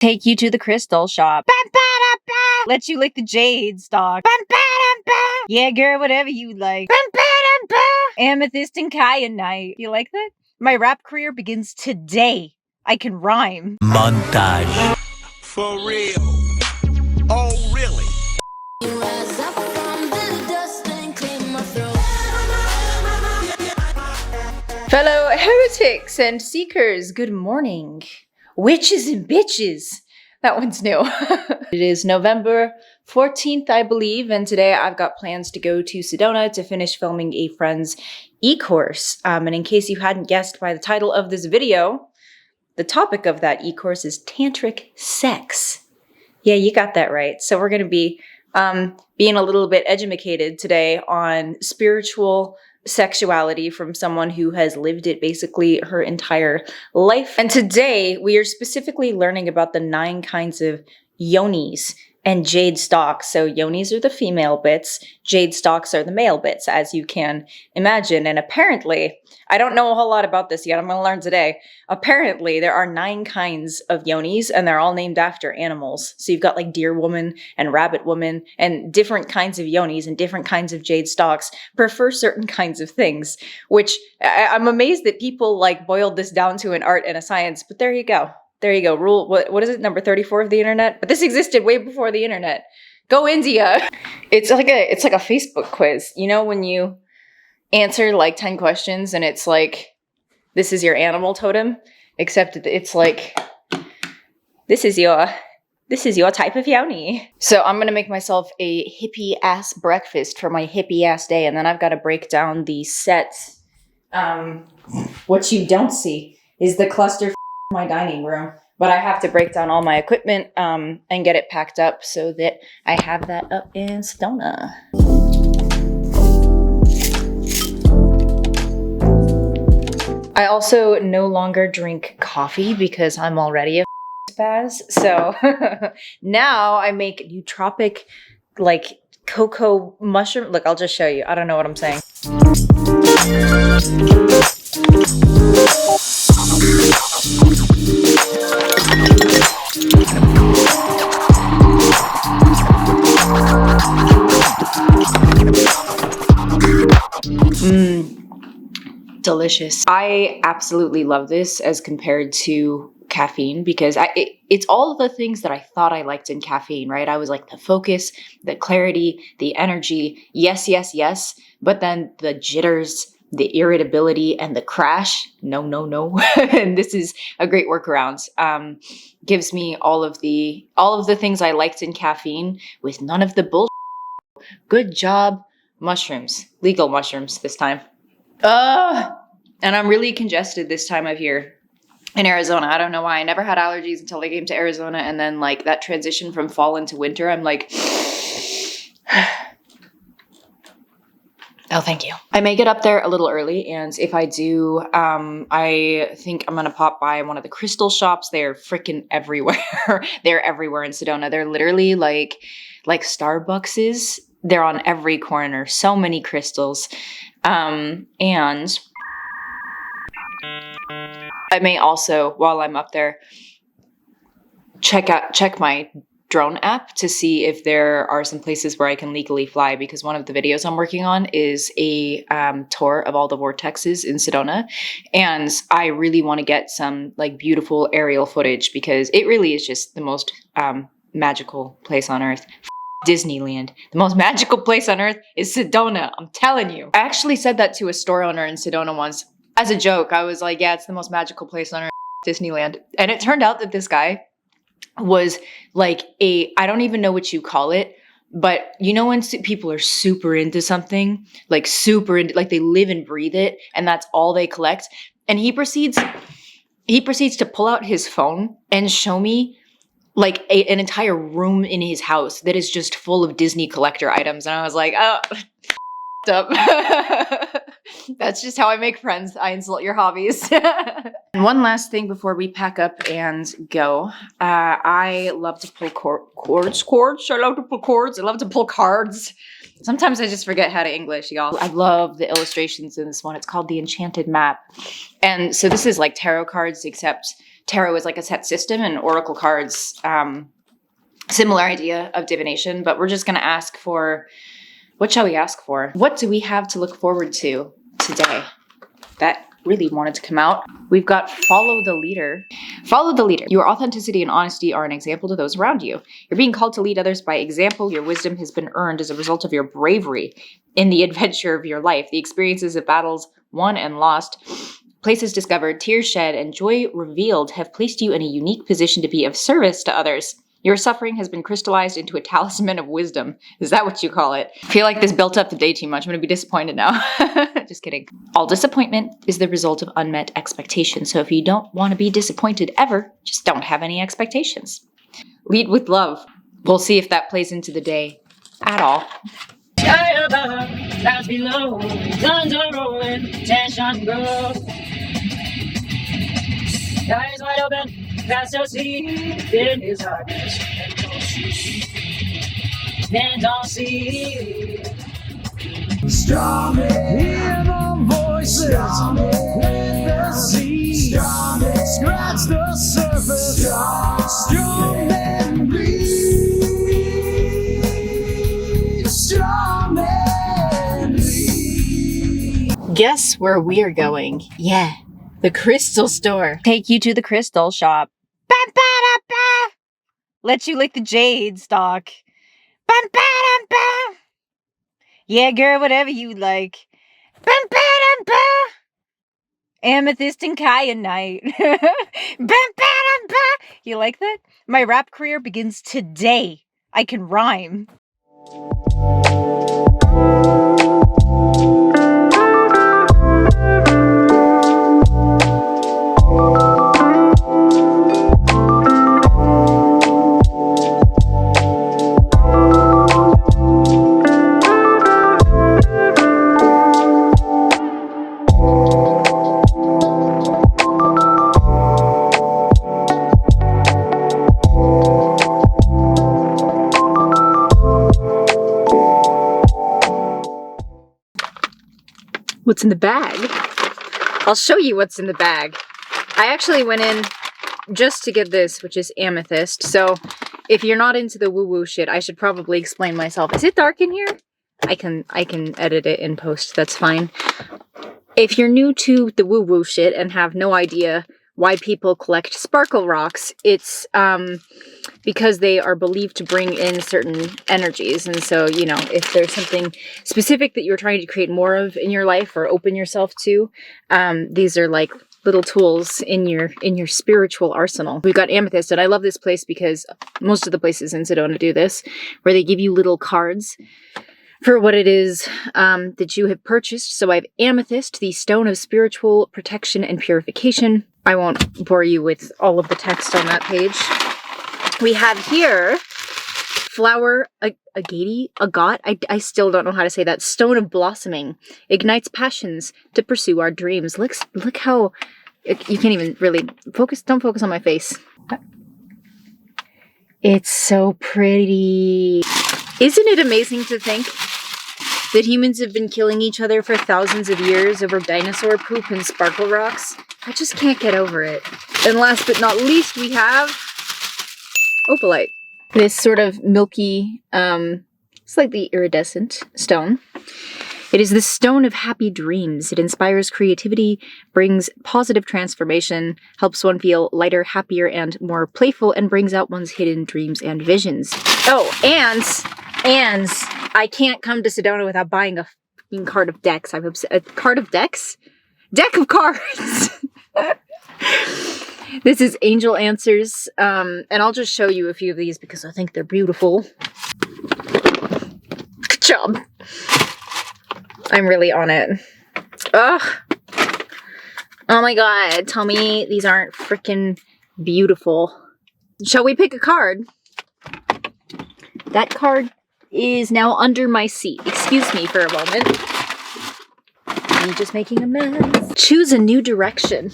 Take you to the crystal shop. Let you lick the jade stock. Yeah, girl, whatever you like. Amethyst and kyanite. You like that? My rap career begins today. I can rhyme. Montage. For real. Oh, really? Fellow heretics and seekers, good morning. Witches and bitches. That one's new. It is November 14th, I believe, and today I've got plans to go to Sedona to finish filming a friend's e-course. And in case you hadn't guessed by the title of this video, the topic of that e-course is Tantric sex. Yeah, you got that right. So we're going to be being a little bit educated today on spiritual sexuality from someone who has lived it basically her entire life. And today we are specifically learning about the 9 kinds of yonis and jade stalks. So yonis are the female bits, jade stalks are the male bits, as you can imagine. And apparently, I don't know a whole lot about this yet, I'm going to learn today. Apparently, there are 9 kinds of yonis, and they're all named after animals. So you've got like deer woman and rabbit woman, and different kinds of yonis and different kinds of jade stalks prefer certain kinds of things, which I'm amazed that people like boiled this down to an art and a science, but there you go. There you go. Rule, what is it? Number 34 of the internet? But this existed way before the internet. Go India. It's like a Facebook quiz. You know when you answer like 10 questions and it's like, this is your animal totem, except it's like, this is your type of yoni. So I'm gonna make myself a hippie ass breakfast for my hippie ass day, and then I've got to break down the sets. What you don't see is the cluster my dining room, but I have to break down all my equipment and get it packed up so that I have that up in Sedona. I also no longer drink coffee because I'm already a spaz. So now I make nootropic like cocoa mushroom. Look, I'll just show you. I don't know what I'm saying. Delicious. I absolutely love this as compared to caffeine because it's all of the things that I thought I liked in caffeine, right? I was like the focus, the clarity, the energy, yes, yes, yes. But then the jitters, the irritability, and the crash, no, no, no. And this is a great workaround. Gives me all of the things I liked in caffeine with none of the bullshit. Good job. Mushrooms. Legal mushrooms this time. And I'm really congested this time of year in Arizona. I don't know why. I never had allergies until I came to Arizona, and then like that transition from fall into winter, I'm like, oh, thank you. I may get up there a little early, and if I do, I think I'm gonna pop by one of the crystal shops. They're freaking everywhere. They're everywhere in Sedona. They're literally like Starbucks is. They're on every corner. So many crystals. And I may also, while I'm up there, check my drone app to see if there are some places where I can legally fly, because one of the videos I'm working on is a tour of all the vortexes in Sedona, and I really want to get some like beautiful aerial footage because it really is just the most magical place on earth. Disneyland. The most magical place on earth is Sedona. I'm telling you. I actually said that to a store owner in Sedona once as a joke. I was like, yeah, it's the most magical place on earth, Disneyland. And it turned out that this guy was like I don't even know what you call it, but you know when people are super into something, like super into, like they live and breathe it, and that's all they collect. And he proceeds to pull out his phone and show me like an entire room in his house that is just full of Disney collector items. And I was like, oh, up. That's just how I make friends. I insult your hobbies. And one last thing before we pack up and go. I love to pull chords. I love to pull chords. I love to pull cards. Sometimes I just forget how to English, y'all. I love the illustrations in this one. It's called The Enchanted Map. And so this is like tarot cards, except tarot is like a set system and oracle cards, similar idea of divination, but we're just going to ask for, what shall we ask for? What do we have to look forward to today? That really wanted to come out. We've got follow the leader. Follow the leader. Your authenticity and honesty are an example to those around you. You're being called to lead others by example. Your wisdom has been earned as a result of your bravery in the adventure of your life. The experiences of battles won and lost, places discovered, tears shed, and joy revealed have placed you in a unique position to be of service to others. Your suffering has been crystallized into a talisman of wisdom. Is that what you call it? I feel like this built up the day too much. I'm going to be disappointed now. Just kidding. All disappointment is the result of unmet expectations. So if you don't want to be disappointed ever, just don't have any expectations. Lead with love. We'll see if that plays into the day at all. Sky above, clouds below, guns are rolling, tension grows. Eyes wide open, fast to see in his darkness. Men don't see. Strong hear the voices, let the sea scratch the surface. Strong and breathe. Strong and breathe. Guess where we're going? Yeah, the crystal store. Take you to the crystal shop. Ba-ba-da-ba. Let you lick the jade stock. Ba-ba-da-ba. Yeah, girl, whatever you like. Ba-ba-da-ba. Amethyst and kyanite. Ba-ba-da-ba. You like that? My rap career begins today. I can rhyme. What's in the bag? I'll show you what's in the bag. I actually went in just to get this, which is amethyst. So if you're not into the woo-woo shit, I should probably explain myself. Is it dark in here? I can edit it in post. That's fine. If you're new to the woo-woo shit and have no idea why people collect sparkle rocks, it's because they are believed to bring in certain energies. And so, you know, if there's something specific that you're trying to create more of in your life or open yourself to, these are like little tools in your spiritual arsenal. We've got amethyst, and I love this place because most of the places in Sedona do this, where they give you little cards for what it is that you have purchased. So I have amethyst, the stone of spiritual protection and purification. I won't bore you with all of the text on that page. We have here flower agate. I still don't know how to say that. Stone of blossoming ignites passions to pursue our dreams. Look how you can't even really focus. Don't focus on my face. It's so pretty. Isn't it amazing to think that humans have been killing each other for thousands of years over dinosaur poop and sparkle rocks? I just can't get over it. And last but not least, we have opalite. This sort of milky, slightly iridescent stone. It is the stone of happy dreams. It inspires creativity, brings positive transformation, helps one feel lighter, happier, and more playful, and brings out one's hidden dreams and visions. Oh, and I can't come to Sedona without buying a fucking card of decks. A card of decks? Deck of cards! This is Angel Answers, and I'll just show you a few of these because I think they're beautiful. Good job. I'm really on it. Ugh. Oh my god, tell me these aren't freaking beautiful. Shall we pick a card? That card is now under my seat. Excuse me for a moment. Me just making a mess. Choose a new direction.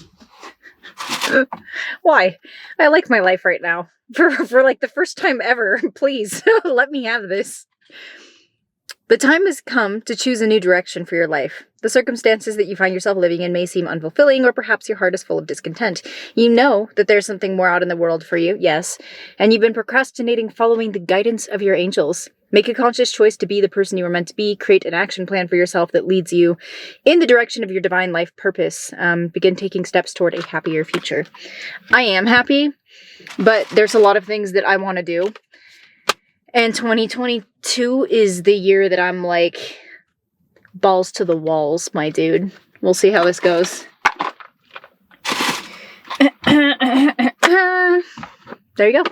Why? I like my life right now. For like the first time ever. Please, let me have this. The time has come to choose a new direction for your life. The circumstances that you find yourself living in may seem unfulfilling, or perhaps your heart is full of discontent. You know that there's something more out in the world for you, yes, and you've been procrastinating following the guidance of your angels. Make a conscious choice to be the person you were meant to be. Create an action plan for yourself that leads you in the direction of your divine life purpose. Begin taking steps toward a happier future. I am happy, but there's a lot of things that I want to do. And 2022 is the year that I'm like balls to the walls, my dude. We'll see how this goes. There you go.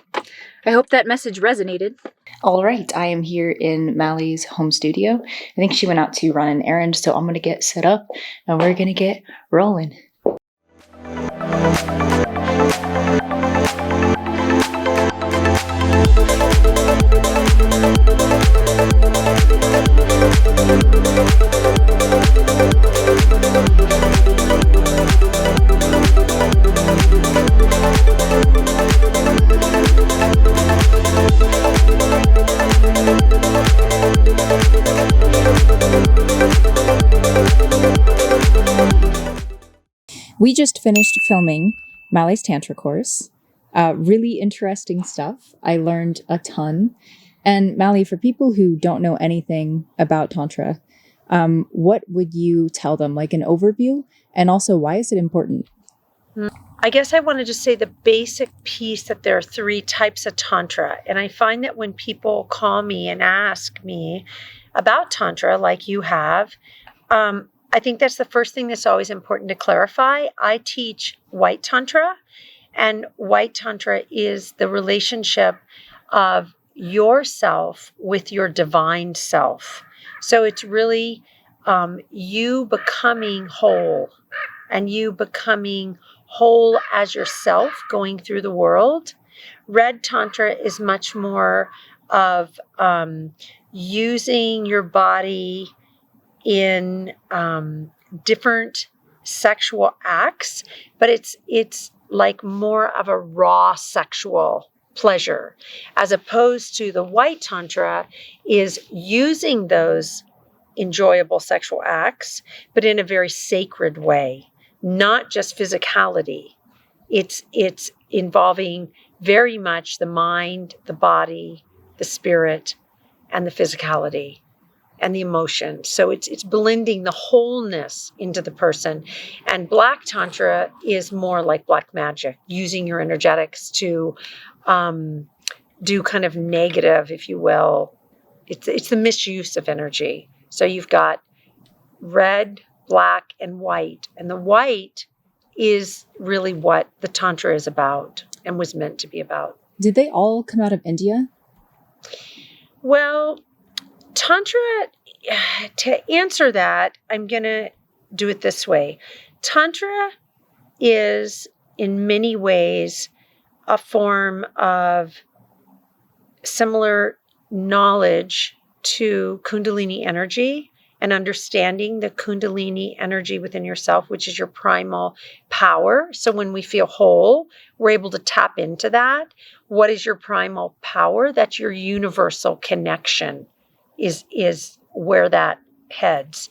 I hope that message resonated. All right, I am here in Mally's home studio. I think she went out to run an errand, so I'm going to get set up and we're going to get rolling. We just finished filming Mally's Tantra course. Really interesting stuff. I learned a ton. And Mally, for people who don't know anything about Tantra, what would you tell them, like an overview? And also, why is it important? I guess I wanted to say the basic piece that there are 3 types of Tantra. And I find that when people call me and ask me about Tantra, like you have, I think that's the first thing that's always important to clarify. I teach White Tantra, and White Tantra is the relationship of yourself with your divine self. So it's really you becoming whole, and you becoming whole as yourself going through the world. Red Tantra is much more of using your body in different sexual acts, but it's like more of a raw sexual pleasure, as opposed to the White Tantra is using those enjoyable sexual acts, but in a very sacred way, not just physicality. It's involving very much the mind, the body, the spirit, and the physicality and the emotion. So it's blending the wholeness into the person. And Black Tantra is more like black magic, using your energetics to do kind of negative, if you will. It's the misuse of energy. So you've got red, black, and white. And the white is really what the Tantra is about and was meant to be about. Did they all come out of India? Well, Tantra, to answer that, I'm going to do it this way. Tantra is, in many ways, a form of similar knowledge to Kundalini energy and understanding the Kundalini energy within yourself, which is your primal power. So when we feel whole, we're able to tap into that. What is your primal power? That's your universal connection, is where that heads.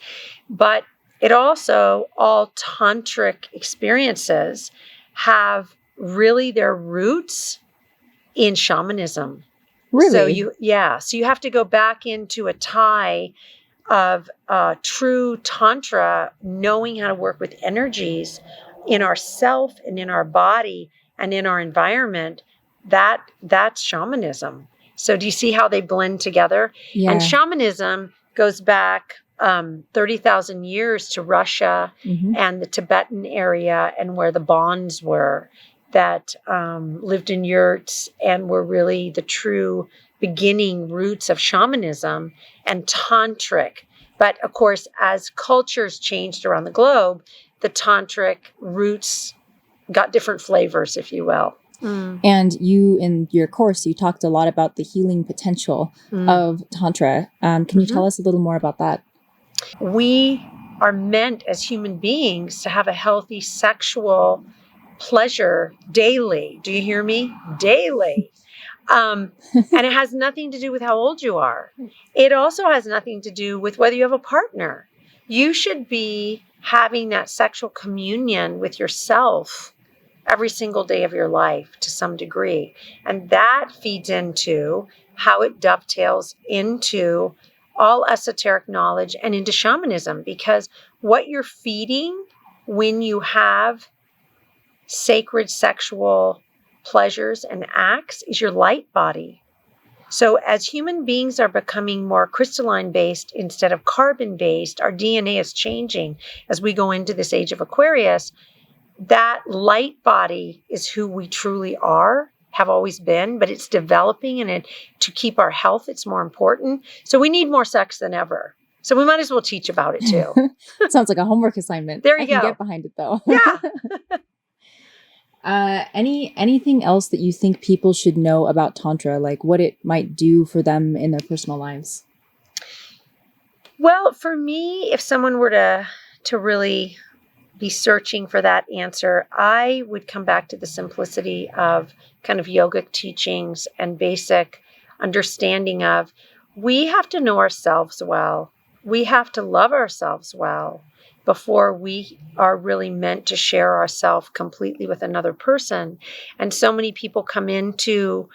But it also, all tantric experiences have really their roots in shamanism. Really? So you have to go back into a tie of true tantra, knowing how to work with energies in ourself and in our body and in our environment. That's shamanism. So do you see how they blend together? Yeah. And shamanism goes back 30,000 years to Russia and the Tibetan area, and where the bonds were that lived in yurts and were really the true beginning roots of shamanism and tantric. But of course, as cultures changed around the globe, the tantric roots got different flavors, if you will. And you, in your course, you talked a lot about the healing potential of Tantra. Can you tell us a little more about that? We are meant as human beings to have a healthy sexual pleasure daily. Do you hear me? Daily. And it has nothing to do with how old you are. It also has nothing to do with whether you have a partner. You should be having that sexual communion with yourself every single day of your life to some degree. And that feeds into how it dovetails into all esoteric knowledge and into shamanism, because what you're feeding when you have sacred sexual pleasures and acts is your light body. So as human beings are becoming more crystalline based instead of carbon based, our DNA is changing as we go into this age of Aquarius. That light body is who we truly are, have always been, but it's developing, and to keep our health, it's more important. So we need more sex than ever. So we might as well teach about it too. Sounds like a homework assignment. There you I can go. get behind it though. Yeah. Anything else that you think people should know about Tantra, like what it might do for them in their personal lives? Well, for me, if someone were to really be searching for that answer, I would come back to the simplicity of kind of yogic teachings and basic understanding of, we have to know ourselves well. We have to love ourselves well before we are really meant to share ourselves completely with another person. And so many people come into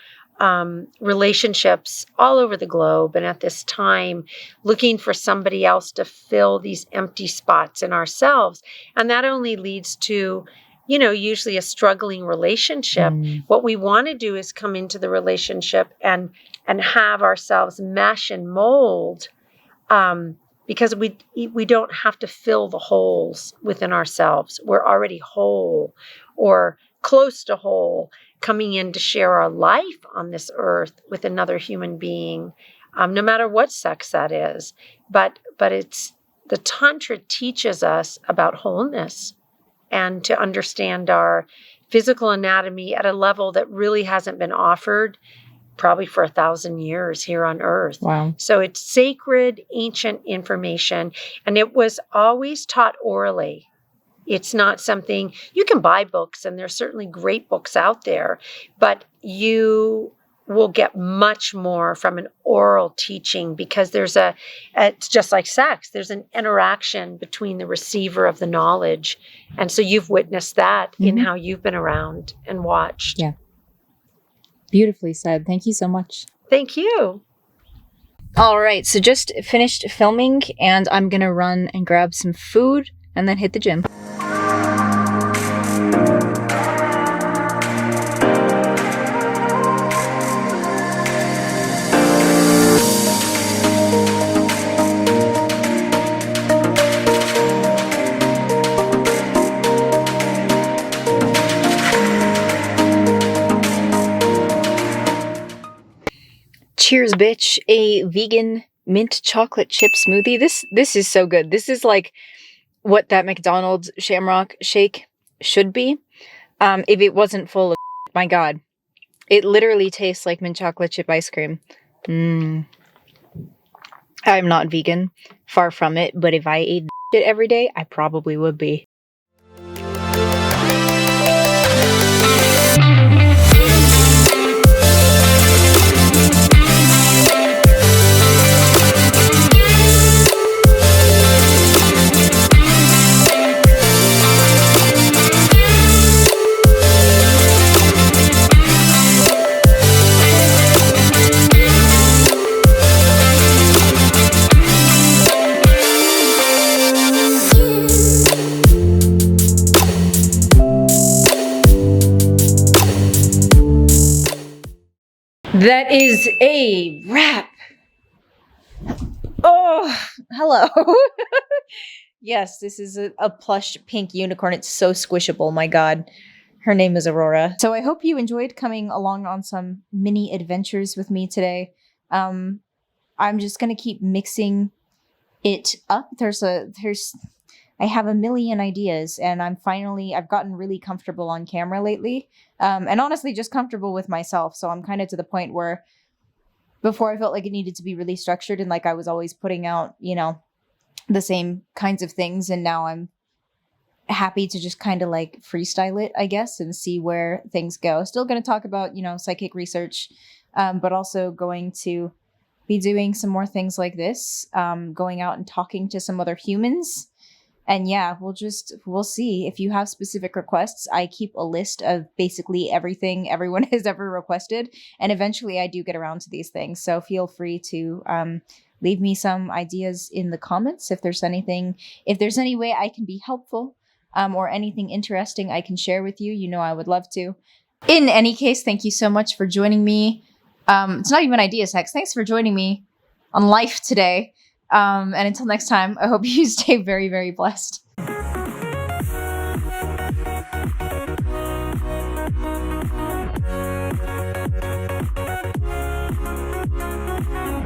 relationships all over the globe and at this time looking for somebody else to fill these empty spots in ourselves. And that only leads to, usually a struggling relationship. What we want to do is come into the relationship and have ourselves mesh and mold, because we don't have to fill the holes within ourselves. We're already whole or close to whole, coming in to share our life on this earth with another human being, no matter what sex that is. But it's the Tantra teaches us about wholeness and to understand our physical anatomy at a level that really hasn't been offered probably for 1,000 years here on earth. Wow. So it's sacred, ancient information, and it was always taught orally. It's not something you can buy books, and there's certainly great books out there, but you will get much more from an oral teaching, because it's just like sex. There's an interaction between the receiver of the knowledge. And so you've witnessed that in how you've been around and watched. Yeah. Beautifully said. Thank you so much. Thank you. All right. So just finished filming, and I'm going to run and grab some food and then hit the gym. Cheers, bitch. A vegan mint chocolate chip smoothie. This is so good. This is like what that McDonald's Shamrock Shake should be. If it wasn't full of my God. It literally tastes like mint chocolate chip ice cream. I'm not vegan. Far from it. But if I ate it every day, I probably would be. That is a wrap. Oh, hello. Yes, this is a plush pink unicorn. It's so squishable. My God. Her name is Aurora. So I hope you enjoyed coming along on some mini adventures with me today. I'm just going to keep mixing it up. I have a million ideas, and I've gotten really comfortable on camera lately. And honestly, just comfortable with myself. So I'm kind of to the point where before I felt like it needed to be really structured and like I was always putting out, the same kinds of things. And now I'm happy to just kind of like freestyle it, I guess, and see where things go. Still going to talk about, psychic research but also going to be doing some more things like this, going out and talking to some other humans. And yeah, we'll see. If you have specific requests, I keep a list of basically everything everyone has ever requested. And eventually I do get around to these things. So feel free to leave me some ideas in the comments if there's any way I can be helpful, or anything interesting I can share with you. You know, I would love to. In any case, thank you so much for joining me. It's not even ideas hacks. Thanks for joining me on life today. And until next time, I hope you stay very, very blessed.